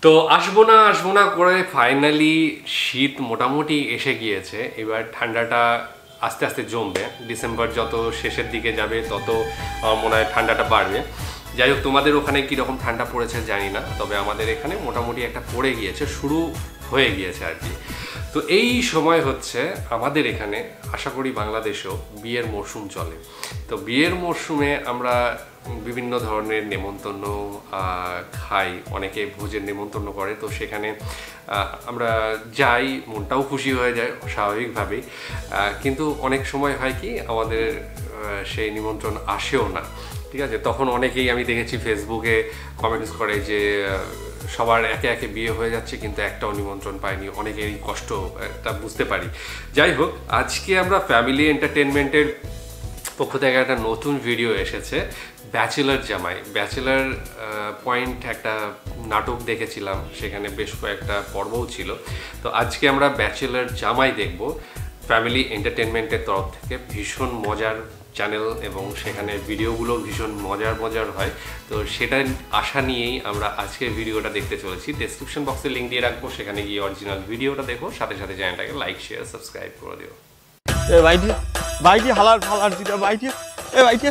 তো আসবো না করে ফাইনালি শীত মোটামুটি এসে গিয়েছে। এবার ঠান্ডাটা আস্তে আস্তে জমবে, ডিসেম্বর যত শেষের দিকে যাবে তত মনে হয় ঠান্ডাটা বাড়বে। যাই হোক, তোমাদের ওখানে কীরকম ঠান্ডা পড়েছে জানি না, তবে আমাদের এখানে মোটামুটি একটা পড়ে গিয়েছে, শুরু হয়ে গিয়েছে আর কি। তো এই সময় হচ্ছে আমাদের এখানে, আশা করি বাংলাদেশেও বিয়ের মরশুম চলে। তো বিয়ের মরশুমে আমরা বিভিন্ন ধরনের নেমন্তন্ন খাই, অনেকে ভোজের নেমন্তন্ন করে, তো সেখানে আমরা যাই, মনটাও খুশি হয়ে যায় স্বাভাবিকভাবেই। কিন্তু অনেক সময় হয় কি আমাদের সেই নিমন্ত্রণ আসেও না, ঠিক আছে। তখন অনেকেই আমি দেখেছি ফেসবুকে কমেন্টস করে যে সবার একে একে বিয়ে হয়ে যাচ্ছে কিন্তু একটাও নিমন্ত্রণ পায়নি, অনেকেরই কষ্ট একটা বুঝতে পারি। যাই হোক, আজকে আমরা ফ্যামিলি এন্টারটেনমেন্টের পক্ষ থেকে একটা নতুন ভিডিও এসেছে, ব্যাচেলার জামাই। ব্যাচেলার পয়েন্ট একটা নাটক দেখেছিলাম, সেখানে বেশ কয়েকটা পর্বও ছিল। তো আজকে আমরা ব্যাচেলার জামাই দেখব ফ্যামিলি এন্টারটেনমেন্টের তরফ থেকে। ভীষণ মজার চ্যানেল এবং সেখানে ভিডিওগুলো ভীষণ মজার হয়। তো সেটার আশা নিয়েই আমরা আজকের ভিডিওটা দেখতে চলেছি। ডেসক্রিপশন বক্সে লিঙ্ক দিয়ে রাখবো, সেখানে গিয়ে অরিজিনাল ভিডিওটা দেখো, সাথে সাথে চ্যানেলটাকে লাইক শেয়ার সাবস্ক্রাইব করে দিও। বাইটি হালার ফালার দিটা বাইটি, এ বাইটি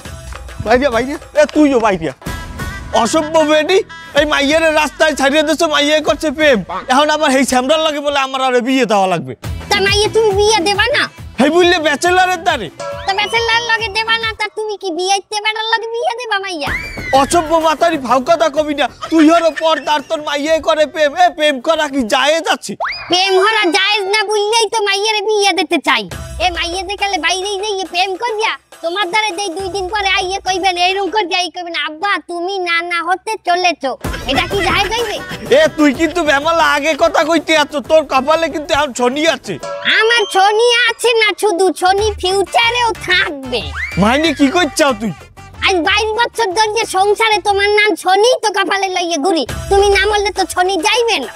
বাইটি বাইটি, এ তুইও বাইটি অসভ্য বেটি। এই মাইয়ের রাস্তায় ছাড়িয়ে দিচ্ছে, মাইয়ে করছে প্রেম, এখন আবার এই স্যামরাল লাগে বলে আমার আর বিয়ে দেওয়া লাগবে। তা মাইয়ে তুমি বিয়ে দেবা না? এই বললে ব্যাচেলারের দাঁড়ে তা ব্যাচেলার লগে দেবা না, তা তুমি কি বিয়েতে বেড়ার লগে বিয়ে দেবা মাইয়া? অসভ্য মাতারি ভাউকাতা কবি না, তুই হলো পর তার তোর মাইয়ে করে প্রেম। এ প্রেম করা কি জায়েজ আছে? প্রেম করা জায়েজ না বললেই তো মাইয়ের বিয়ে দিতে চাই। এ মাইয়ে দেখালে বাইরেই যাইয়ে প্রেম করিয়া তোমার দ্বারা দেই 2 দিন পরে আইয়ে কইবেন এইরকম করে যাই, কইবেন আব্বা তুমি না হতে চলেছো, এটা কি যায় যাইবে? এ তুই কিন্তু বেমালা আগে কথা কইতে আছো, তোর কপালে কিন্তু এখন শনি আছে। আমার শনি আছে না, শুধু শনি ফিউচারেও থাকবে। মাইনে কি করছাও তুই? আজ 22 বছর ধরে সংসারে তোমার নাম শনি তো কপালে লইয়ে ঘুরি, তুমি না বললে তো শনি যাইবে না।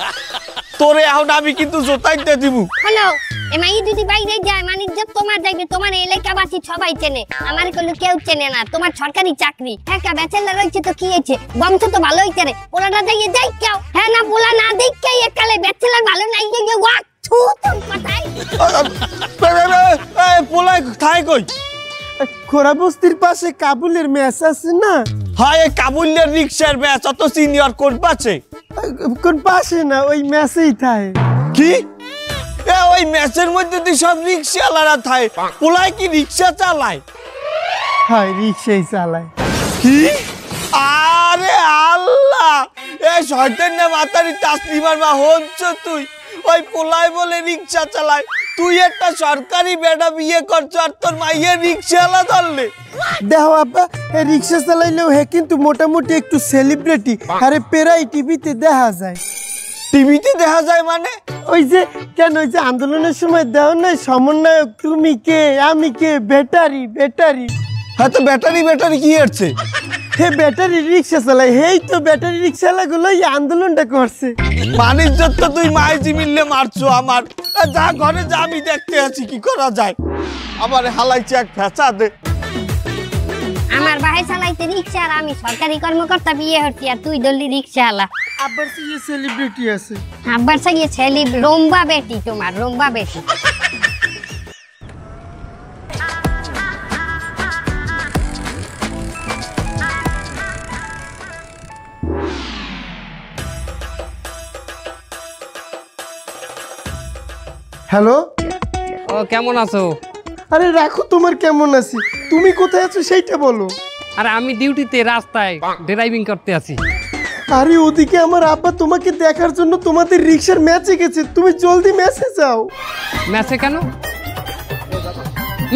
তোরে এখন আমি কিন্তু জোতাইতে দিব। হ্যালো, এ মাই যদি বাইরে যায় মানে যে তোমার যাইবে, তোমার এলাকাবাসী সবাই চেনে, আমার কোনো কেউ চেনে না। তোমার সরকারি চাকরি, একা ব্যাচেলার হইছে তো কি হইছে, বংশ তো ভালো হইছে রে। ওলাটা যাইয়ে যাই কেউ, হ্যাঁ না বলা না দেখে একালে ব্যাচেলার ভালো নাই যে ওয়াক থু তোর কথাই। এ পোলাই থাই কই? খোরা বস্তির পাশে কাবুলের ম্যাচ আছে না? হ্যাঁ, এই কাবুলের রিক্সার ম্যাচ, অত সিনিয়র কোন পাশে? কোন পাশে না, ওই ম্যাচেই থাকে। কি এ ওই ম্যাচের মধ্যে তুই সব রিক্সাওয়ালারা থাকে, পোলাই কি রিক্সা চালায়? হয় রিক্সাই চালায়। কি? আরে আল্লাহ, এ শয়তান না মাতারি তাসলিমার মা হচ্ছ তুই? ওই পোলাই বলে রিক্সা চালায়, তুই একটা সরকারি বেটা বিয়ে করছো আর তোর মাইয়ে রিক্সাওয়ালা ধরলে? দেখো আব্বা, এই রিক্সা চালাইলেও হে কিন্তু মোটামুটি একটু সেলিব্রিটি, আরে পেরাই টিভিতে দেখা যায়। টিভিতে দেখা যায় মানে? ওই যে কেন, ওই যে আন্দোলনের সময় দেও না সমন্বয়ক, তুমি কে আমি কে, ব্যাটারি ব্যাটারি। হ্যাঁ, তো ব্যাটারি কি হচ্ছে? হে ব্যাটারি রিক্সা চালায়, হেই তো ব্যাটারি রিক্সাওয়ালা গুলো এই আন্দোলনটা করছে। বাণিজ্যত তো তুই মাইজি মিললে মারছো আমার। যা ঘরে যা, আমি দেখতে আছি কি করা যায়। আমার হালাইছে এক ফেঁচা দে। আমার ভাই চালাইতে রিক্সা আর আমি সরকারি কর্মকর্তা বিয়ে হচ্ছি, আর তুই দলি রিক্সাওয়ালা। আব্বার সঙ্গে সেলিব্রিটি আছে। আব্বার সঙ্গে রম্বা বেটি, তোমার রম্বা বেটি। হ্যালো, ও কেমন আছো? আরে রাখো, তোমার কেমন আছি, তুমি কোথায় আছো সেইটা বলো। আরে আমি ডিউটিতে রাস্তায় ড্রাইভিং করতে আছি। আরে ওদিকে আমার আব্বা তোমাকে দেখার জন্য তোমাদের রিক্সার ম্যাচে গেছে, তুমি জলদি ম্যাচে যাও। ম্যাচে কেন?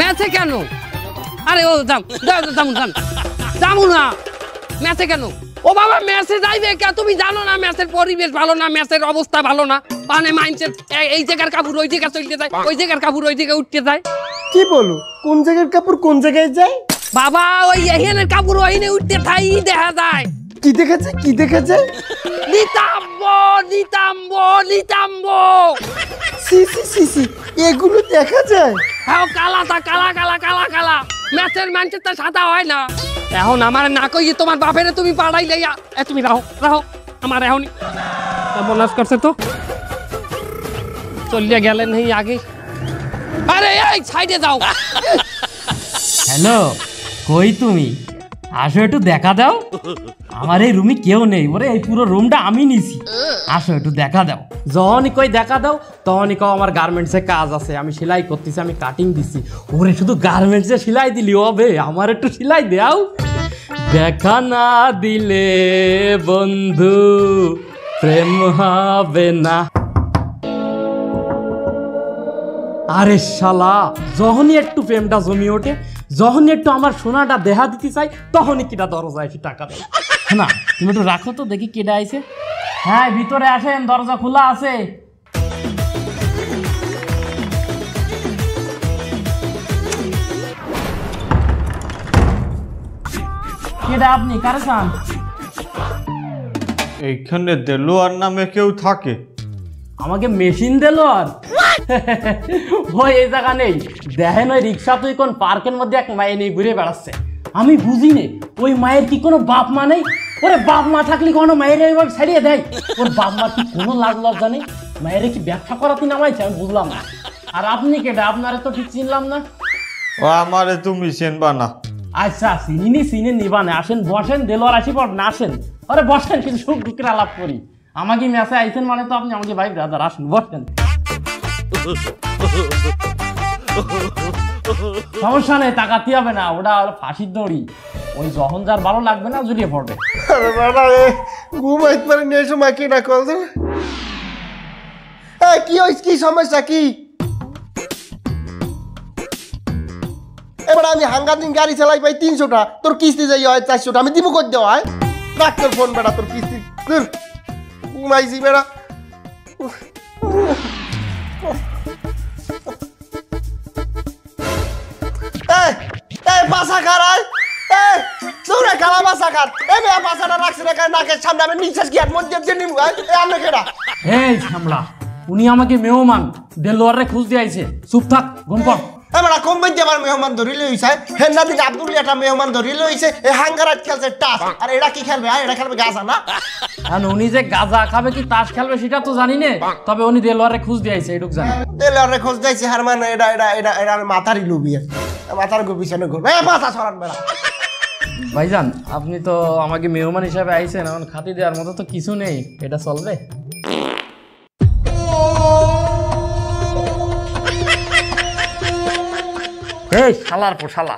ম্যাচে কেন? আরে ও যাবো না ম্যাচে কেন? ও বাবা, ম্যাচে যাইবে কে? তুমি জানো না ম্যাচের পরিবেশ ভালো না, ম্যাচের অবস্থা ভালো না। মানে মাইন্ডসেট, এই জায়গার কাপড় ওই জায়গায় চলতে যায়, ওই জায়গার কাপড় ওই জায়গায় উঠতে যায়। কি বলো, কোন জায়গার কাপড় কোন জায়গায় যায়? বাবা, ওই এখানের কাপড় ওইনে উঠতে থাই দেখা যায়। কি দেখেছে কি দেখেছে? নিতাম্ব সি সি সি সি, এগুলো দেখা যায়? হ্যাঁ, কালা ম্যাচের ম্যানচেস্টার সাদা হয় না। এখন আমার না কইয়ে তোমার বাপেরে তুমি পাড়াই লাইয়া, তুমি রাহো আমার এখন বোনাস করছে তো চলিয়ে গেলেন এই আগে। আরে এই সাইডে যাও। হ্যালো, কই তুমি? আসো একটু দেখা দাও। আমার এই রুমে কেউ নেই, ওরে এই পুরো রুমটা আমি নিছি। আসো একটু দেখা দাও। যখনই কই দেখা দাও তখনই কও আমার গার্মেন্টসে কাজ আছে, আমি সেলাই করতেছি, আমি কাটিং দিছি। ওরে শুধু গার্মেন্টসে সেলাই দিলি হবে, আমার একটু সেলাই দাও। দেখা না দিলে বন্ধু প্রেম হবে না। আরে শালা, যখনই একটু প্রেমটা জমি ওঠে, যখনই একটু আমার সোনাটা দেহা দিতে চাই, তখনই কিটা দরজা এসে টাকা দেয় না। তুমি একটু রাখো তো দেখি কেডা আইছে। হ্যাঁ ভিতরে আসেন, দরজা খোলা আছে। কেডা আপনি? কারে চান? এইখানে দেলোয়ার নামে কেউ থাকে? আমাকে মেশিন দিল আর ওই এই জায়গা নেই। দেখেন ওই রিক্সা তুই কোন পার্কের মধ্যে এক মায়ে নিয়ে ঘুরে বেড়াচ্ছে। আমি বুঝি নে ওই মায়ের কি কোনো বাপ মা নেই? ওরে বাপ মা থাকলে কোনো মায়ের এইভাবে ছাড়িয়ে দেয়? ওর বাপ মা কি কোনো লাগ লজ্জা নেই? মায়ের কি ব্যবসা করাতে নামাইছে? আমি বুঝলাম না। আর আপনি কেটা? আপনারে তো ঠিক চিনলাম না। ও আমারে তুমি চেনবা না? আচ্ছা চিনি নিবা না। আসেন বসেন, দেলোয়ার আসি পর না আসেন। আরে বসেন, কিন্তু সুখ দুঃখের আলাপ করি। আমাকে মেসে আইছেন মানে তো আপনি আমাকে ভাই ব্রাদার, আসেন বসেন। সমস্যা নেই, তাকাতে হবে না, ওটা ফাঁসির দড়ি। ওই যখন যার ভালো লাগবে না জড়িয়ে পড়বে। আরে বাবা রে, ঘুমাইতে পারি না এই সময়। কি না কল দে। কি হইছে? কি সমস্যা কি? এবার আমি হাঙ্গাদিন গাড়ি চালাই পাই 300টা, তোর কিস্তি যাই হয় 400টা। আমি দিব কই দেওয়া হয়? রাখ তোর ফোন বেড়া, তোর কিস্তি ঘুমাইছি বেড়া। বাসা খারাই তোরা খালা বাসা খার। এই মেয়া বাসাটা রাখছে না নাকের সামনে, আমি নিঃশ্বাস কি আর মধ্যে দিয়ে নিম। আমি কেডা? এই সামলা, উনি আমাকে মেহমান দেলোয়ারে খুঁজ দিয়ে আইছে। চুপ থাক, ঘুম পড়। এবার কোম্পানি আমার মেহমান ধরি লইছে। হেন্না দিন আব্দুল একটা মেহমান ধরি লইছে। এই হাঙ্গারাত খেলছে টাস। আর এটা কি খেলবে? এটা খেলবে গাজা না? আর উনি যে গাজা খাবে কি তাস খেলবে সেটা তো জানি না, তবে উনি দেলোয়ারে খুঁজ দিয়ে আইছে এটুক জানি। দেলোয়ারে খোঁজ দিয়েছে হার মানে এটা মাথারই লুবি। মাথার গো পিছনে ঘুরবে। মাথা সরান বেড়া। ভাইজান আপনি তো আমাকে মেহমান হিসাবে আইছেন, এখন খাতি দেওয়ার মতো তো কিছু নেই, এটা চলবে? এই শালার পর শালা,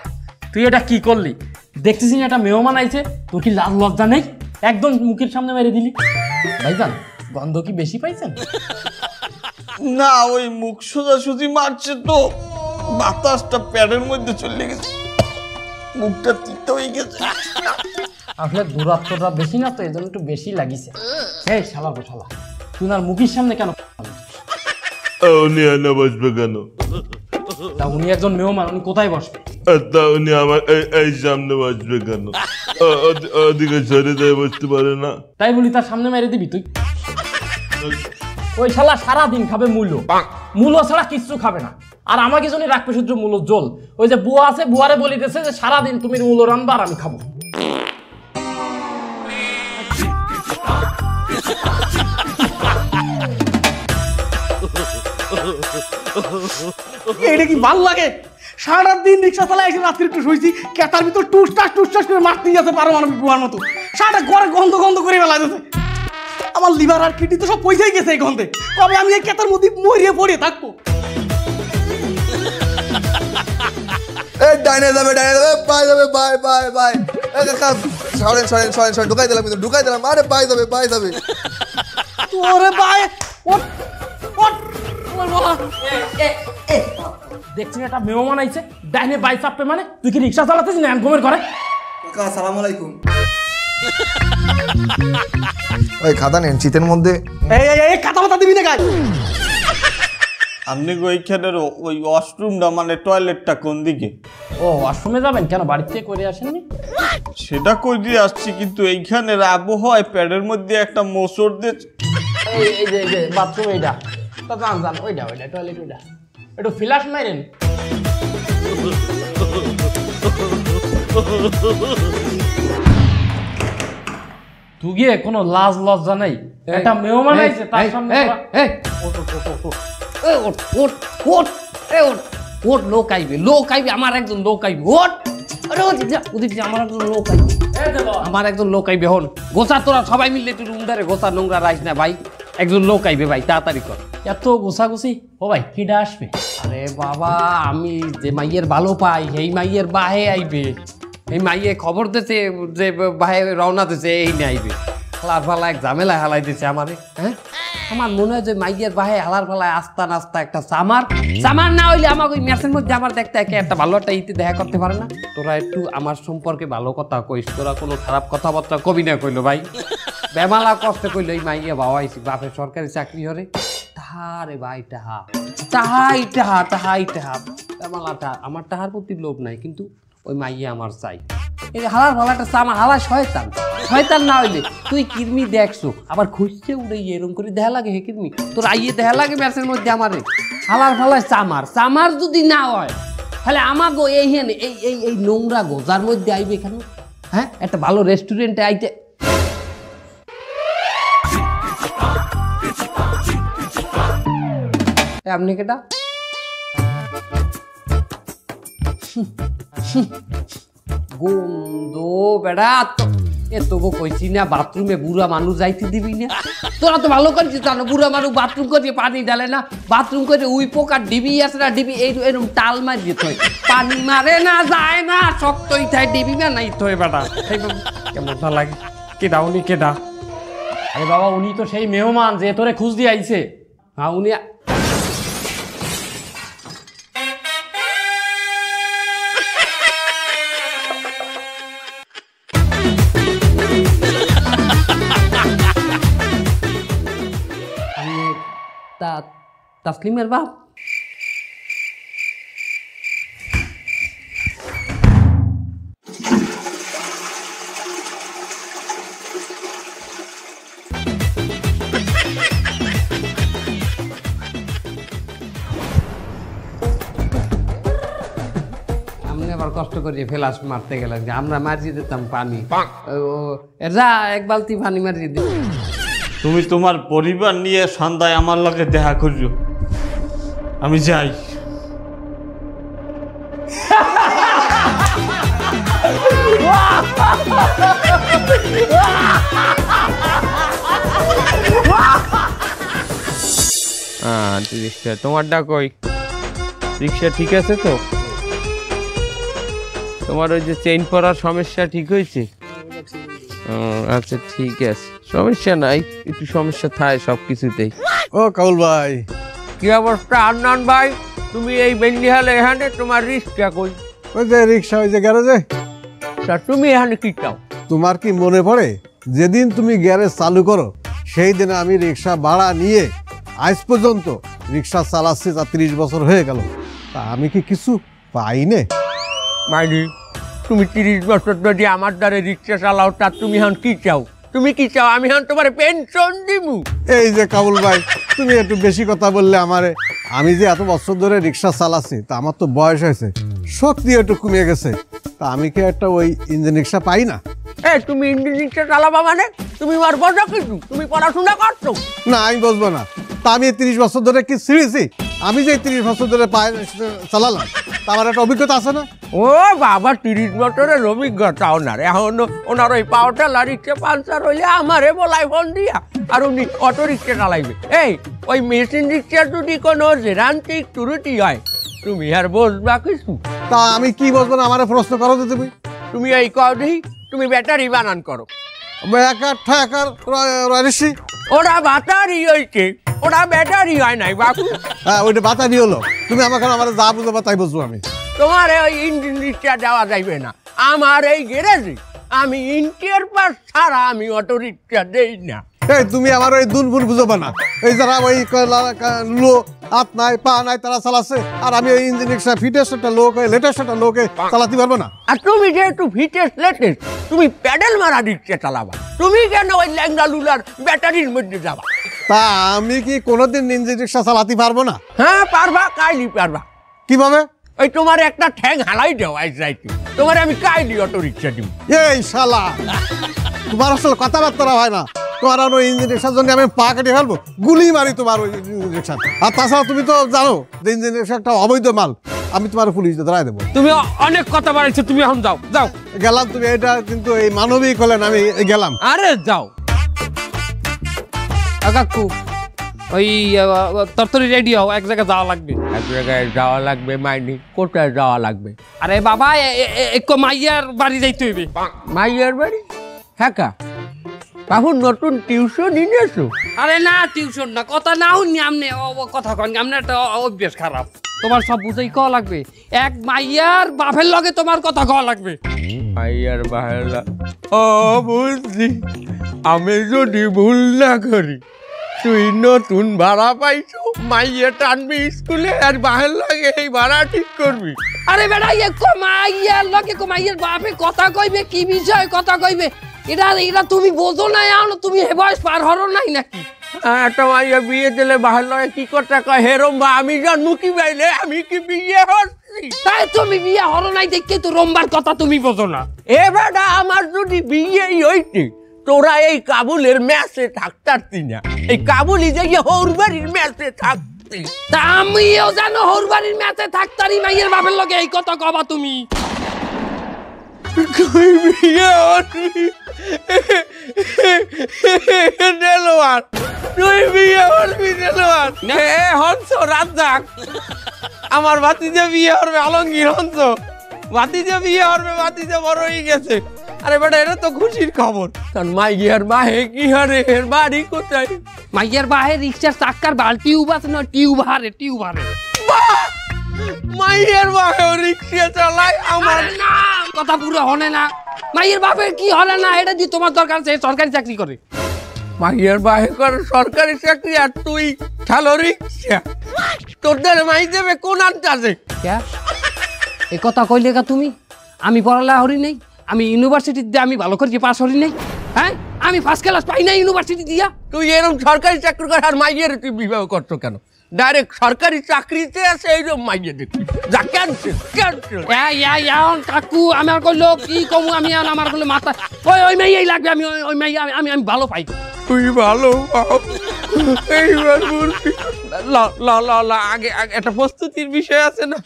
তুই এটা কি করলি? দেখতেছিস এটা মেহমান আইছে, তোর কি লাজ লজ্জা নেই? একদম মুখের সামনে মেরে দিলি। ভাইজান গন্ধ কি বেশি পাইছেন? না, ওই মুখ সোজাসুজি মারছে তো বাতাসটা প্যাডের মধ্যে চলে গেছে, মুখটা তিতে হয়ে গেছে। আসলে দূরত্বটা বেশি না তো, এই জন্য একটু বেশি লাগিছে। এই শালার পর শালা, তুই আর মুখের সামনে কেন? উনি এনে বসবে কেন? তা উনি একজন মেহমান, উনি কোথায় বসবে? তা উনি আমার এই সামনে বসবে কেন? ওদিকে সরে যায় বসতে পারে না? তাই বলি তার সামনে মেরে দিবি তুই? ওই শালা সারাদিন খাবে মূলো, মূলো ছাড়া কিচ্ছু খাবে না। আর আমাকে জন্য রাখবে শুধু মূলো জল। ওই যে বুয়া আছে, বুয়ারে বলিতেছে যে সারাদিন তুমি মূলো রান্না আর আমি খাবো। এটা কি ভালো লাগে? সারা দিন রিক্সা চালাই এসে রাত্রে একটু শুয়েছি, কেটার ভিতর টুসটাস করে মারতে যাচ্ছে পারমাণবিক বুয়ার মতো। সারাটা ঘরে গন্ধ করে বেলা যাচ্ছে। আমার লিভার আর কিডনি তো সব পয়সাই গেছে এই গন্ধে। কবে আমি এই কেতার মধ্যে মরিয়ে পড়ে থাকবো? ডাইনে যাবে বাই যাবে বাই সরেন ঢুকাই দিলাম আরে বাই যাবে তোরে বাই দেখছি একটা মেহমান আইছে, ডাইনে বাই চাপবে মানে তুই কি রিক্সা চালাতেছিস না ঘুমের ঘরে? আসসালামু আলাইকুম। ওই খাতা নেন শীতের মধ্যে। এই খাতা মাথা দিবি না গাই। আপনি ওইখানের ওই ওয়াশরুমটা মানে টয়লেটটা কোন দিকে? ও ওয়াশরুমে যাবেন কেন? বাড়ি থেকে করে আসেননি? সেটা কই দিয়ে আসছি, কিন্তু এইখানের আবহাওয়ায় প্যাডের মধ্যে একটা মোচড় দিয়ে। এই যে বাথরুম এইটা তো জান ওইটা টয়লেট ওইটা একটু ফ্ল্যাশ মারেন। তুই গিয়ে কোনো লাজ লজ্জা নেই, একটা মেহমান আইছে তার সামনে লোক আইবে আমার একজন লোক আইবে আমার একজন লোক আইবে হন গোসা তোরা সবাই মিললে একটু রুম ধারে গোসা নোংরা রাইস না ভাই একজন লোক আইবে ভাই তাড়াতাড়ি কর এত গোসাগুছি। ও ভাই কিডা আসবে? আরে বাবা আমি যে মাইয়ের ভালো পাই এই মাইয়ের বাহে আইবে এই মাইয়ে খবর দিতে যে বাহে রওনা দিতে এই নিয়ে আইবে হালার ফালা এক ঝামেলায় হালাই দিছে আমারে হ্যাঁ আমার মনে হয় যে মাইয়ের বাহে হালার ফালায় আস্তা নাস্তা একটা সামার না হইলে আমাকে ওই ম্যাচের মধ্যে আমার দেখতে একটা ভালো একটা ইতি দেখা করতে পারে না তোরা একটু আমার সম্পর্কে ভালো কথা কইস তোরা কোনো খারাপ কথাবার্তা কবি না কইলো ভাই বেমালা কষ্ট কইলো এই মাইয়া বাবাইছি বাপের সরকারি চাকরি হরে তাহারে ভাই তাহাই বেমালাটা আমার তাহার প্রতি লোভ নাই কিন্তু ওই মাইয়া আমার চাই এই হালার ভালাটা আমার হালা শয়তান না হইলে তুই কিরমি দেখছো আবার খুঁজছে উড়ে এরকম করে দেখা লাগে হে কিরমি তোর আইয়ে দেখা লাগে ম্যাচের মধ্যে আমারে হালার ভালায় চামার যদি না হয় তাহলে আমাকে এই নোংরা গোজার মধ্যে আইবে কেন হ্যাঁ একটা ভালো রেস্টুরেন্টে আইতে আপনি কেটা গন্ধ বেড়া এত গো কইছি না বাথরুমে বুড়া মানুষ যাইতে দিবি না তোরা তো ভালো করেছিস জানো বুড়া মানুষ বাথরুম করে পানি ডালে না বাথরুম করে উই পোকার ডিবি আছে না ডিবি এরকম টাল মারিয়ে থই পানি মারে না যায় না শক্তই থাই ডিবি না নাই থই বেটা কেমন না লাগে কেডা উনি কেডা আরে বাবা উনি তো সেই মেহমান যে তোরে খুঁজ দিয়ে আইছে। হ্যাঁ উনি তাসলিমের বাপ আবার কষ্ট করে ফেলাস মারতে গেলাম যে আমরা মারিয়ে দিতাম পানি যা এক বালতি পানি মারিয়ে দিত তুমি তোমার পরিবার নিয়ে সন্ধ্যায় আমার লগে দেখা করিও আমি যাই রিক্সা তোমারটা কই রিক্সা ঠিক আছে তো তোমার ওই যে চেইন পরার সমস্যা ঠিক হয়েছে আচ্ছা ঠিক আছে সমস্যা নাই একটু সমস্যা থাকে সব কিছুতেই ও কাউল ভাই কি অবস্থা আন্নান ভাই তুমি এই বেন্ডিহালে এখানে তোমার রিক্সা কই ওই যে রিক্সা ওই যে গ্যারেজে তা তুমি এখানে কি চাও তোমার কি মনে পড়ে যেদিন তুমি গ্যারেজ চালু করো সেই দিনে আমি রিক্সা ভাড়া নিয়ে আজ পর্যন্ত রিক্সা চালাচ্ছি যা 30 বছর হয়ে গেল তা আমি কি কিছু পাইনে মাইনি তুমি 30 বছর যদি আমার দ্বারে রিক্সা চালাও তা তুমি এখন কি চাও তুমি কি চাও আমি এখন তোমার পেনশন দিমু এই যে কাবুল ভাই তুমি একটু বেশি কথা বললে আমারে আমি যে এত বছর ধরে রিক্সা চালাচ্ছি তা আমার তো বয়স হয়েছে শক্তি একটু কমে গেছে তা আমি কি একটা ওই ইঞ্জিন রিক্সা পাই না তুমি ইঞ্জিন রিক্সা চালাবা মানে তুমি আর বোঝো কিছু তুমি পড়াশোনা করছো না আমি বুঝবো না তা আমি 30 বছর ধরে কি ছিঁড়েছি আমি যে 30 বছর ধরে চালালাম তা আমার একটা অভিজ্ঞতা আছে না ও বাবা 30 বছরের অভিজ্ঞতা ওনার এখন ওনার ওই পাওয়ারটা রিক্সা পাঞ্চার হইলে আমারে বলাই ফোন দিয়া আর উনি অটো রিক্সা চালাইবে এই ওই মেশিন রিক্সা যদি কোনো জেরান্তিক ত্রুটি হয় তুমি আর বসবা কিছু তা আমি কি বলবো না আমার প্রশ্ন করো তো তুমি এই কদি তুমি ব্যাটারি বানান করো ওরা ব্যাটারি হইছে ওরা ব্যাটারি হয় নাই বাবু হ্যাঁ ওইটা ব্যাটারি হলো তুমি আমাকে আমার যা বুঝবো তাই বুঝবো আমি তোমার ওই ইঞ্জিন রিক্সা দেওয়া যাইবে না আমার এই গ্যারেজে আমি ইন্টিয়ার পাস ছাড়া আমি অটো রিক্সা দেই না এই তুমি আমার ওই দুনবুন বুঝবা না এই যারা ওই লো হাত নাই পা নাই তারা চালাচ্ছে আর আমি ওই ইঞ্জিন রিক্সা ফিটেস্ট একটা লোক লেটেস্ট একটা লোকে চালাতে পারবো না আর তুমি যেহেতু ফিটেস্ট লেটেস্ট তুমি প্যাডেল মারা রিক্সা চালাবা তুমি কেন ওই ল্যাংড়া লুলার ব্যাটারির মধ্যে যাবা তা আমি কি কোনোদিন ইঞ্জিন রিক্সা চালাতে পারবো না হ্যাঁ পারবা কাইলি পারবা কিভাবে ওই তোমার একটা ঠ্যাং হালাই দেওয়া যাইতে তোমার আমি কাইলি অটো রিক্সা দিব এই শালা তোমার আসলে কথাবার্তা হয় না। তোমার ওই ইঞ্জিন রিক্সার জন্য আমি পা কেটে ফেলবো, গুলি মারি তোমার ওই ইঞ্জিন রিক্সা। আর তাছাড়া তুমি তো জানো যে ইঞ্জিন রিক্সা একটা অবৈধ মাল, আমি তোমার পুলিশ ধরাই দেবো। তুমি অনেক কথা বাড়াইছো, তুমি এখন যাও যাও। গেলাম, তুমি এটা কিন্তু এই মানবিক হলেন, আমি গেলাম। আরে যাও কাকু, ওই তরতরি রেডি হও, এক জায়গায় যাওয়া লাগবে। এক জায়গায় যাওয়া লাগবে মাইনি? কোথায় যাওয়া লাগবে? আরে বাবা একটু মাইয়ার বাড়ি যাইতে হইবে। মাইয়ার বাড়ি? হ্যাঁ কা বাবু নতুন টিউশন নিয়েছো? আরে না টিউশন না, কথা না শুনি আমনে কথা কন, আমনে একটা অভ্যাস খারাপ। তোমার সব বুঝেই কওয়া লাগবে, এক মাইয়ার বাপের লগে তোমার কথা কওয়া লাগবে। মাইয়ার বাপের? ও বুঝলি, আমি যদি ভুল না করি তুই নতুন ভাড়া পাইছো, মাইয়া টানবি স্কুলে আর বাহের লাগে এই ভাড়া ঠিক করবি। আরে বেড়া মাইয়ার লগে মাইয়ার বাপে কথা কইবে, কি বিষয় কথা কইবে, এটা তুমি বোঝো না, তুমি হে বয়স পার হরো নাই নাকি? একটা মাইয়া বিয়ে দিলে বাহের লগে কি কথা কয় হেরম বা আমি জানবো কি বাইলে, আমি কি বিয়ে হচ্ছি? তাই তুমি বিয়ে হরো নাই দেখে তো রম্বার কথা তুমি বোঝো না। এ বেটা আমার যদি বিয়েই হইতে তোরা এই কাবুলের ম্যাচে থাকতারতি না, এই কাবুলি যে হৌরবাড়ির ম্যাচে থাকতি। তা আমিও জানো হৌরবাড়ির ম্যাচে থাকতারি, মাইয়ের বাপের লগে এই কথা কবা তুমি? আমার ভাতিজা বিয়ে করবে, আলমগীর হংস ভাতিজা বিয়ে করবে, ভাতিজা বড় হয়ে গেছে। আরে বেটা এটা তো খুশির খবর, কারণ মাইয়ার বাহে কি হারে, এর বাড়ি কোথায়? মাইয়ার বাহে রিক্সার চাক্কার বাল টিউব আছে না, টিউব হারে টিউব হারে। মাইয়ার বাহে রিক্সা চালায়? আমার না কথা পুরো হনে না, মাইয়ার বাপের কি হলে না, এটা দিয়ে তোমার দরকার আছে, সরকারি চাকরি করে। মাইয়ার বাহে করে সরকারি চাকরি আর তুই ঠালো রিক্সা, তোদের মাই দেবে কোন আনতাছে? এ কথা কইলে কা তুমি? আমি পড়ালেখা হরি নেই, আমি ইউনিভার্সিটিতে আমি ভালো করে পাস হরি নাই, হ্যাঁ আমি ফার্স্ট ক্লাস পাই না ইউনিভার্সিটি দিয়া। তুই এরকম সরকারি চাকরি কর আর মাইয়ের তুই বিবাহ করছো কেন? ডাইরেক্ট সরকারি চাকরিতে আছে এইরকম মাইয়ে দেখি যা ক্যান্সেল ক্যান্সেল। কাকু আমার কইলো কি কমু, আমি আমার কইলো মাথা ওই মেয়েই লাগবে, আমি ওই মেয়ে আমি ভালো পাই। তুই ভালো পাও এইবার বলবি? আগে একটা প্রস্তুতির বিষয় আছে না?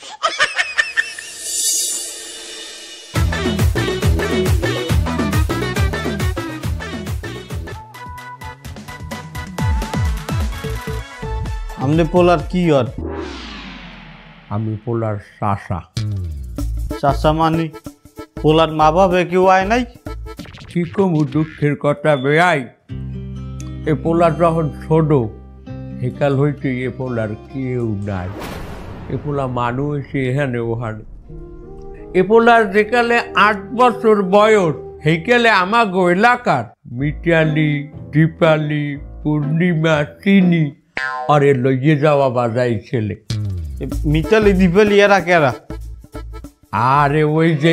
আমনে পোলার কি আর? আমি পোলার চাষা। চাষা মানি পোলার মা বাবা কেউ আয় নাই? কি কমু দুঃখের কথা বেয়াই, এ পোলার যখন ছোট সেকাল হইতে এ পোলার কেউ নাই। এ পোলা মানুষ এখানে ওখানে। এ পোলার যেকালে 8 বছর বয়স সেইকালে আমাগো এলাকার মিটালি, দীপালি, পূর্ণিমা, চিনি আরে লইয়ে যাওয়া বাজাই ছেলে। মিতালি, দীপালি এরা কেরা? আরে ওই যে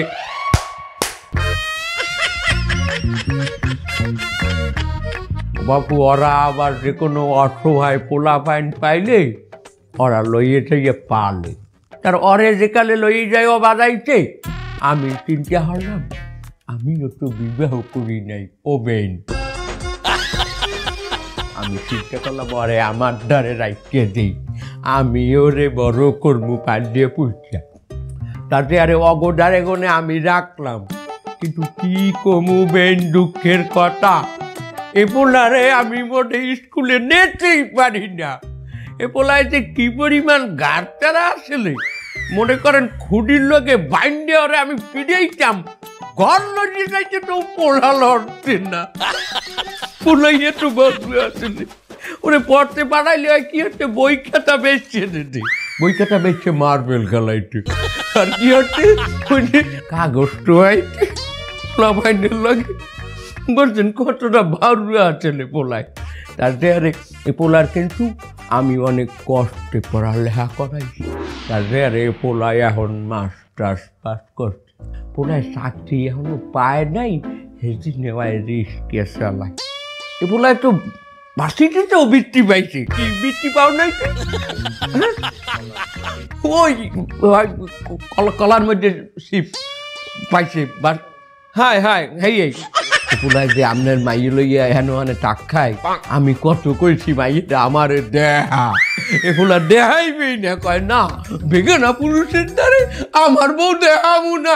বাপু, ওরা আবার যে কোনো অসহায় পোলা পাইন পাইলে ওরা লইয়ে যাইয়ে পালে, তার ওরে যেকালে লইয়ে যায় ও বাজাইতে আমি চিন্তা হলাম আমিও তো বিবাহ করি নাই, ও বেন আমি চিন্তা করলাম ওরে আমার দ্বারে রাখতে দিই, আমি ওরে বড় কর্মু পাল্টিয়ে পুষছা, তাতে আরে অগোডারে গনে আমি রাখলাম। কিন্তু কি কমু বেন দুঃখের কথা, এ পোলারে আমি মোটে স্কুলে নেতেই পারি না। এ পোলায় যে কি পরিমাণ গাড়তারা আসলে, মনে করেন খুঁটির লোকে বাইন্ডে ওরে আমি পিড়েইতাম, ঘর লড়িয়ে যাইতে তো পোলা লড়তে না, পোলাই একটু বসবে আসলে। ওরে পড়তে পাঠাইলে হয় কি হচ্ছে, বই খাতা বেচছে দিদি, বই খাতা বেচছে মার্বেল খেলাইতে, আর কি হচ্ছে কাগজ টোয়াইতে পোলা বাইন্ডের লাগে। বলছেন কতটা ভালো আছে পোলায়, তাতে আরে এ পোলার কিন্তু আমি অনেক কষ্টে পড়ালেখা করাইছি, তাতে আরে এ পোলায় এখন মাস্টার্স পাস করছে, পোলায় চাকরি এখনো পায় নাই, হেজি নেওয়ায় রিস্কে চালায়। এ পোলায় তো ভার্সিটিতেও বৃত্তি পাইছে, কি বৃত্তি পাও নাই? ওই কলার মধ্যে শিপ পাইছে, হাই হাই হেই পুলাই যে আপনার মাইয়ে লইয়া হেন হানে টাক খায়, আমি কত কইছি মাইয়েটা আমারে দেহা, এগুলা দেহাইবেই না, কয় না বেগানা পুরুষের দ্বারে আমার বউ দেহামু না।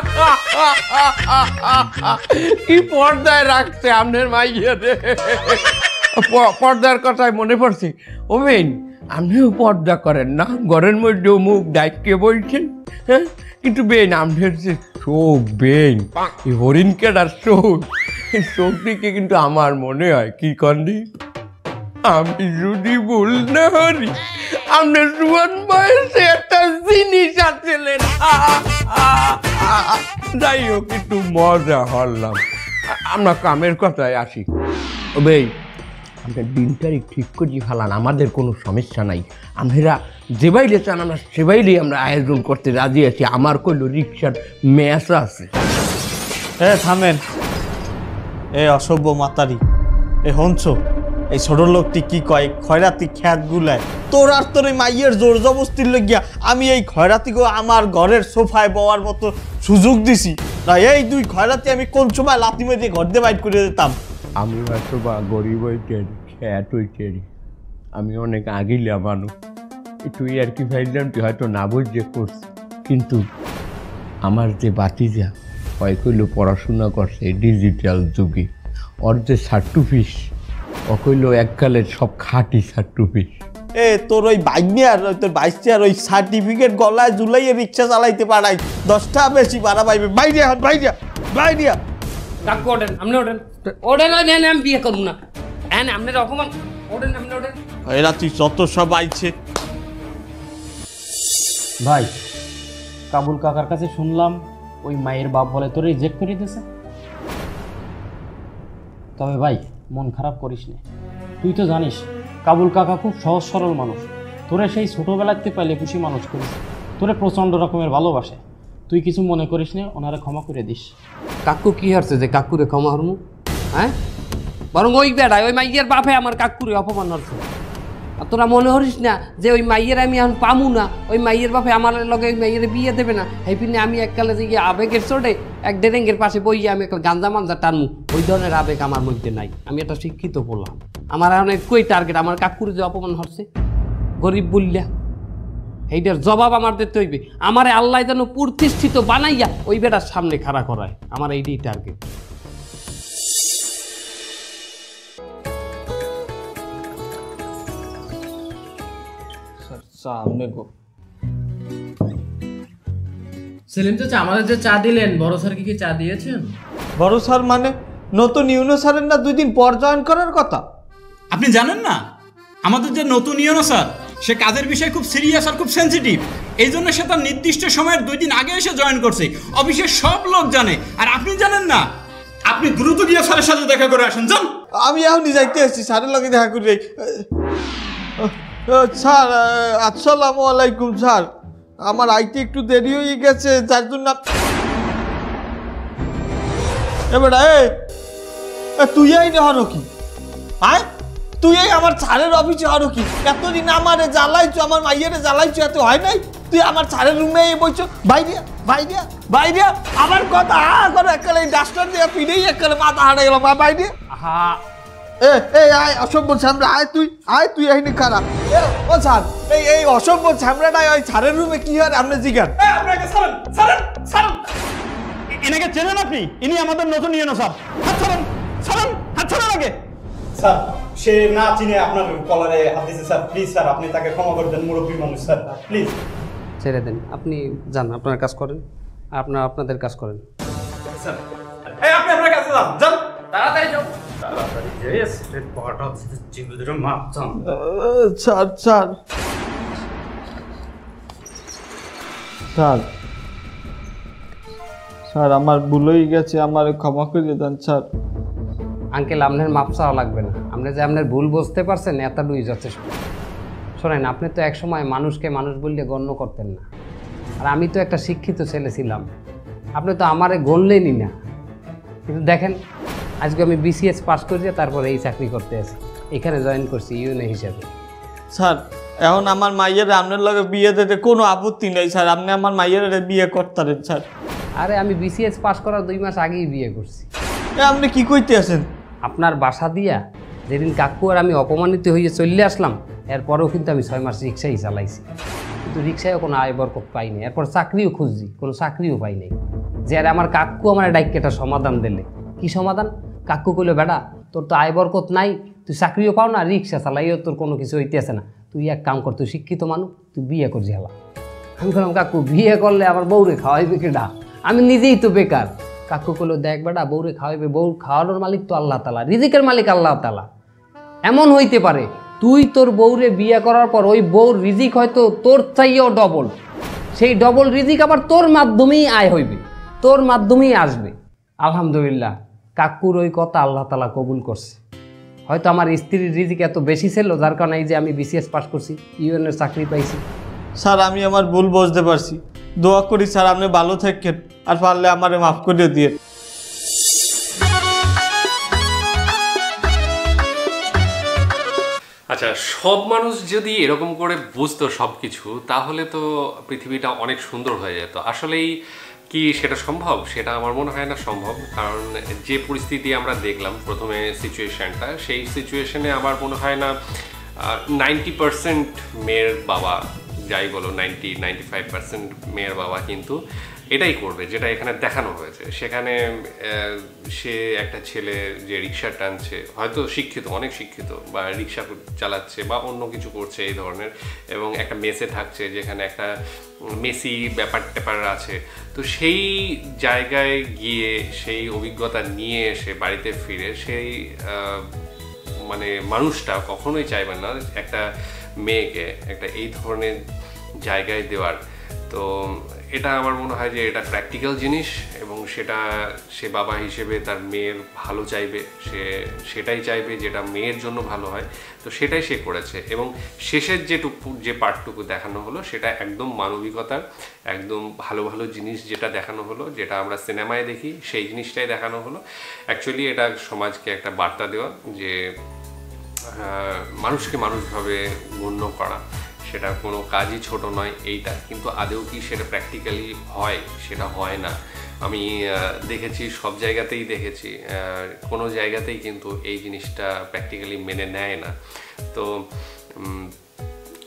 কি পর্দায় রাখছে আপনার মাইয়ে রে। পর্দার কথায় মনে পড়ছে, ও বেন আপনিও পর্দা করেন না, ঘরের মধ্যে মুখ ডাইকে বলছেন, হ্যাঁ? কিন্তু বেন আপনার যে চোখ বেন, এই হরিণ কেটার চোখ, এই চোখ দিকে কিন্তু আমার মনে হয় কি কন্দি, আমি যদি ভুল না হরি আপনার জুয়ান বয়সে একটা জিনিস আছিলেন। যাই হোক একটু মজা হলাম, আমরা কামের কথায় আসি। ও বেই আমরা দিন তারিখ ঠিক করে ফেলান, আমাদের কোনো সমস্যা নাই, আমরা যে বাইরে চান আমরা সে বাইরেই আমরা আয়োজন করতে রাজি আছি। আমার কইল রিক্সার ম্যাচ আছে। থামেন, অসভ্য মাতারি, হনছ এই ছোট লোকটি কি কয়, খয়রাতি খ্যাত গুলায় তোর আর তোর এই মাইয়ের জোর জবস্তির লইয়া আমি এই খয়রাতিকে আমার ঘরের সোফায় বওয়ার মতো সুযোগ দিছি না। এই দুই খয়রাতি আমি কোন সময় লাথি মেরে ঘর দিয়ে বাইট করে দিতাম। আমি হয়তো বা গরিব হইতেরি, খ্যাত হইতেরি, আমি অনেক আগিলা মানুষ, তুই আর কি ভাইলামটি হয়তো না বুঝে করছি, কিন্তু আমার যে বাতিজা হয় কইল পড়াশোনা করছে ডিজিটাল যুগে, ওর যে সার্টুফিস ও কইল এককালের সব খাঁটি সার্টুফিস। তোর ওই বাইনিয়ার তোর বাইশটার ওই সার্টিফিকেট গলায় ঝুলাইয়ে রিক্সা চালাইতে পারাই 10টা বেশি ভাড়া পাইবে। বাইরে বাইরে বাইরে কাকু ওঠেন, আপনি ওঠেন, ওঠেন, আমি বিয়ে করবো না, হ্যাঁ আপনার অপমান, ওঠেন আপনি ওঠেন। এরা তুই যত সব আইছে। ভাই কাবুল কাকার কাছে শুনলাম ওই মায়ের বাপ বলে তোর রিজেক্ট করে দিয়েছে। তবে ভাই মন খারাপ করিস না, তুই তো জানিস কাবুল কাকা খুব সহজ সরল মানুষ, তোরে সেই ছোটোবেলাতে পাইলে খুশি মানুষ করিস, তোরে প্রচণ্ড রকমের ভালোবাসে, তুই কিছু মনে করিস না, ওনারে ক্ষমা করে দিস। কাকু কি হারছে যে কাকুরে ক্ষমা হরমু? হ্যাঁ, বরং ওই বেড়ায় ওই মাইয়ের বাপে আমার কাকুরে অপমান হচ্ছে। আর তোরা মনে করিস না যে ওই মাইয়ের আমি এখন পামু না, ওই মাইয়ের বাপে আমার লগে ওই মাইয়ের বিয়ে দেবে না, হেপিনে আমি এককালে যে গিয়ে আবেগের চোটে এক ডেরেঙ্গের পাশে বইয়ে আমি একটা গাঞ্জা মাঞ্জা টানমু, ওই ধরনের আবেগ আমার মধ্যে নাই। আমি একটা শিক্ষিত বললাম, আমার এখন একই টার্গেট, আমার কাকুরে যে অপমান হচ্ছে গরিব বললা, এইটার জবাব আমার দিতে হইবে। আমারে আল্লাহ যেন প্রতিষ্ঠিত বানাইয়া ওই বেটার সামনে খাড়া করায়, আমার এইটাই টার্গেট। সেলিম চাচা আমাদের যে চা দিলেন, বড় স্যার কি চা দিয়েছেন? বড় স্যার মানে নতুন ইউনো স্যারের না 2 দিন পর জয়েন করার কথা? আপনি জানেন না আমাদের যে নতুন ইউনো স্যার, সে কাজের বিষয়ে খুব সিরিয়াস আর খুব সেন্সিটিভ, এই জন্য সে তার নির্দিষ্ট সময়ের 2 দিন আগে এসে জয়েন করছে। অফিসের সব লোক জানে, আর আপনি জানেন না। আপনি দ্রুত গিয়ে স্যারের সাথে দেখা করে আসেন, যান। আমি এখনই যাইতে এসেছি, স্যারের লগে দেখা করে। স্যার আসসালামু আলাইকুম। স্যার আমার আইতে একটু দেরি হয়ে গেছে, যার জন্য এবারে তুই আইনি হলো কি? হ্যাঁ তুই আমার স্যারের অফিসে হলো কি? এতদিন আমারে জ্বালাইছো, আমার মাইয়ারে জ্বালাইছো, এত হয় নাই? তুই আমার স্যারের রুমে বইছো, বাইরে বাইরে বাইরে আমার কথা করে একালে ডাস্টার দিয়ে পিড়েই একালে মাথা হারা গেল। বাইরে আয় অসভ্য ছামড়া, আয় তুই এখানে খারাপ। ও স্যার এই অসভ্য ছামড়াটাই ওই স্যারের রুমে কি হয় আপনি জিজ্ঞান। এনাকে চেনেন আপনি? ইনি আমাদের নতুন ইউনো স্যার। হাত ছাড়ান আগে। স্যার সে না চিনে আপনার কলারে হাত দিয়েছে স্যার। প্লিজ স্যার আপনি তাকে ক্ষমা করে দেন, মুরব্বী মানুষ স্যার, প্লিজ ছেড়ে দেন। আপনি যান, আপনার কাজ করেন, আপনাদের কাজ করেন। স্যার আপনি আপনার কাছে যান, যান তাড়াতাড়ি যাও। স্যার আমার ভুল হয়ে গেছে, আমার ক্ষমা করে দেন স্যার। আঙ্কেল আপনার মাপ চাওয়া লাগবে না, আপনি যে আপনার ভুল বুঝতে পারছেন এতটুকুই যথেষ্ট। শোনেন, আপনি তো একসময় মানুষকে মানুষ বললে গণ্য করতেন না, আর আমি তো একটা শিক্ষিত ছেলে ছিলাম, আপনি তো আমারে গণলেনই না। কিন্তু দেখেন আজকে আমি বিসিএস পাস করেছি, তারপরে এই চাকরি করতে আছি, এখানে জয়েন করছি ইউনো হিসাবে। স্যার এখন আমার মাইয়ের আপনার লগে বিয়ে দিতে কোনো আপত্তি নেই স্যার, আপনি আমার মাইয়ের বিয়ে করতেন স্যার। আরে আমি বিসিএস পাস করার 2 মাস আগেই বিয়ে করছি। আপনি কি কইতে আছেন? আপনার বাসা দিয়া যেদিন কাকু আর আমি অপমানিত হয়ে চলে আসলাম, এরপরেও কিন্তু আমি 6 মাস রিক্সাই চালাইছি, কিন্তু রিক্সায় কোনো আয় বরকত পাইনি। এরপর চাকরিও খুঁজছি, কোনো চাকরিও পাই নাই। যে আর আমার কাকু আমার ডাইকেটা সমাধান দিলে। কি সমাধান? কাকু কইলো, বেটা তোর তো আয় বরকত নাই, তুই চাকরিও পাও না, রিক্সা চালাইও তোর কোনো কিছু হইতেছে না, তুই এক কাম কর, তুই শিক্ষিত মানুষ, তুই বিয়ে করছি হেলা। আমি বললাম, কাকু বিয়ে করলে আমার বউরে খাওয়াইবে কেডা? আমি নিজেই তো বেকার। কাকু কইলো, দেখ বেটা, বউরে খাওয়াইবে, বউ খাওয়ানোর মালিক তো আল্লাহ তাআলা, রিজিকের মালিক আল্লাহ তাআলা। এমন হইতে পারে তুই তোর বউরে বিয়ে করার পর ওই বউর রিজিক হয়তো তোর চাইও ডবল, সেই ডবল রিজিক আবার তোর মাধ্যমেই আয় হইবে, তোর মাধ্যমেই আসবে। আলহামদুলিল্লাহ, কাকুর ওই কথা আল্লাহ তাআলা কবুল করছে। হয়তো আমার স্ত্রীর রিজিক এত বেশি ছিল, যার কারণে এই যে আমি বিসিএস পাস করছি, ইউএনের চাকরি পাইছি। স্যার আমি আমার ভুল বুঝতে পারছি, দোয়া করি স্যার আপনি ভালো থাকেন, আর পারলে আমারে মাফ করে দিয়ে। আচ্ছা, সব মানুষ যদি এরকম করে বুঝতো সব কিছু, তাহলে তো পৃথিবীটা অনেক সুন্দর হয়ে যেত। আসলেই কি সেটা সম্ভব? সেটা আমার মনে হয় না সম্ভব। কারণ যে পরিস্থিতি আমরা দেখলাম প্রথমে সিচুয়েশানটা, সেই সিচুয়েশনে আমার মনে হয় না 90% মেয়ের বাবা, যাই বলো 95% মেয়ের বাবা কিন্তু এটাই করবে যেটা এখানে দেখানো হয়েছে। সেখানে সে একটা ছেলে যে রিক্সা টানছে, হয়তো শিক্ষিত, অনেক শিক্ষিত, বা রিক্সা চালাচ্ছে বা অন্য কিছু করছে এই ধরনের, এবং একটা মেসে থাকছে যেখানে একটা মেসি ব্যাপার ট্যাপার আছে। তো সেই জায়গায় গিয়ে সেই অভিজ্ঞতা নিয়ে এসে বাড়িতে ফিরে সেই মানে মানুষটা কখনোই চাইবে না একটা মেয়েকে একটা এই ধরনের জায়গায় দেওয়ার। তো এটা আমার মনে হয় যে এটা প্র্যাকটিক্যাল জিনিস, এবং সেটা সে বাবা হিসেবে তার মেয়ের ভালো চাইবে, সে সেটাই চাইবে যেটা মেয়ের জন্য ভালো হয়। তো সেটাই সে করেছে, এবং শেষের যে পার্টটুকু দেখানো হলো সেটা একদম মানবিকতার, একদম ভালো ভালো জিনিস যেটা দেখানো হলো, যেটা আমরা সিনেমায় দেখি সেই জিনিসটাই দেখানো হলো। অ্যাকচুয়ালি এটা সমাজকে একটা বার্তা দেওয়া যে মানুষকে মানুষভাবে গণ্য করা, সেটা কোনো কাজই ছোট নয় এইটা, কিন্তু আদৌ কি সেটা প্র্যাকটিক্যালি হয়? সেটা হয় না। আমি দেখেছি, সব জায়গাতেই দেখেছি, কোনো জায়গাতেই কিন্তু এই জিনিসটা প্র্যাকটিক্যালি মেনে নেয় না। তো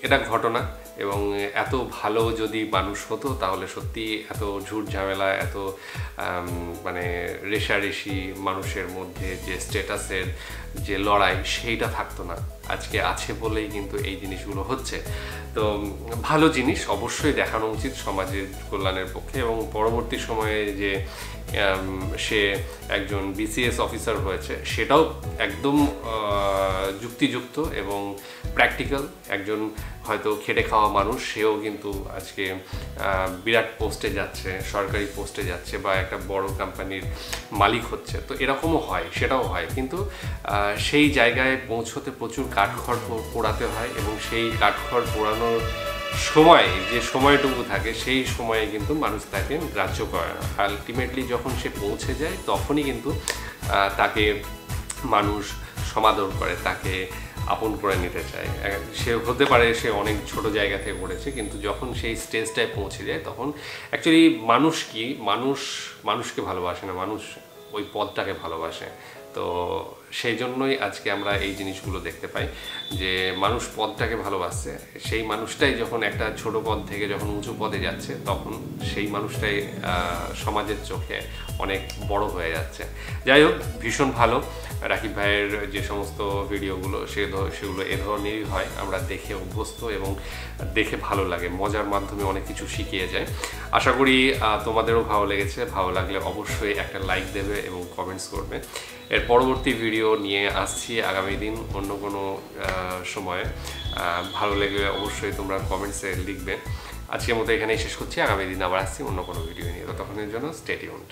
এটা ঘটনা, এবং এত ভালো যদি মানুষ হতো তাহলে সত্যি এত ঝুট ঝামেলা, এত মানে রেষারেষি, মানুষের মধ্যে যে স্ট্যাটাসের যে লড়াই, সেইটা থাকতো না। আজকে আছে বলেই কিন্তু এই জিনিসগুলো হচ্ছে। তো ভালো জিনিস অবশ্যই দেখানো উচিত সমাজের কল্যাণের পক্ষে, এবং পরবর্তী সময়ে যে সে একজন বিসিএস অফিসার হয়েছে সেটাও একদম যুক্তিযুক্ত এবং প্র্যাকটিক্যাল। একজন হয়তো খেটে খাওয়া মানুষ, সেও কিন্তু আজকে বিরাট পোস্টে যাচ্ছে, সরকারি পোস্টে যাচ্ছে, বা একটা বড় কোম্পানির মালিক হচ্ছে। তো এরকমও হয়, সেটাও হয়, কিন্তু সেই জায়গায় পৌঁছতে প্রচুর কাঠখড় পোড়াতে হয়, এবং সেই কাঠখড় পোড়ানোর সময় যে সময়টুকু থাকে সেই সময়ে কিন্তু মানুষ তাকে গ্রাহ্য করে না। আলটিমেটলি যখন সে পৌঁছে যায় তখনই কিন্তু তাকে মানুষ সমাদর করে, তাকে আপন করে নিতে চায়। সে হতে পারে সে অনেক ছোট জায়গা থেকে পড়েছে, কিন্তু যখন সেই স্টেজটায় পৌঁছে যায় তখন অ্যাকচুয়ালি মানুষ কি, মানুষকে ভালোবাসে না, মানুষ ওই পদটাকে ভালোবাসে। তো সেই জন্যই আজকে আমরা এই জিনিসগুলো দেখতে পাই যে মানুষ পদটাকে ভালোবাসছে। সেই মানুষটাই যখন একটা ছোট পদ থেকে যখন উঁচু পদে যাচ্ছে, তখন সেই মানুষটাই সমাজের চোখে অনেক বড় হয়ে যাচ্ছে। যাই হোক, ভীষণ ভালো রাকিব ভাইয়ের যে সমস্ত ভিডিওগুলো, সেগুলো এ ধরনেরই হয়। আমরা দেখে অভ্যস্ত এবং দেখে ভালো লাগে, মজার মাধ্যমে অনেক কিছু শিখিয়ে যায়। আশা করি তোমাদেরও ভালো লেগেছে। ভালো লাগলে অবশ্যই একটা লাইক দেবে এবং কমেন্টস করবে। এর পরবর্তী ভিডিও নিয়ে আসছি আগামী দিন অন্য কোনো সময়ে। ভালো লাগলে অবশ্যই তোমরা কমেন্টসে লিখবে। আজকের মতো এখানেই শেষ করছি, আগামী দিন আবার আসছি অন্য কোনো ভিডিও নিয়ে। ততক্ষণের জন্য স্টে টিউনড।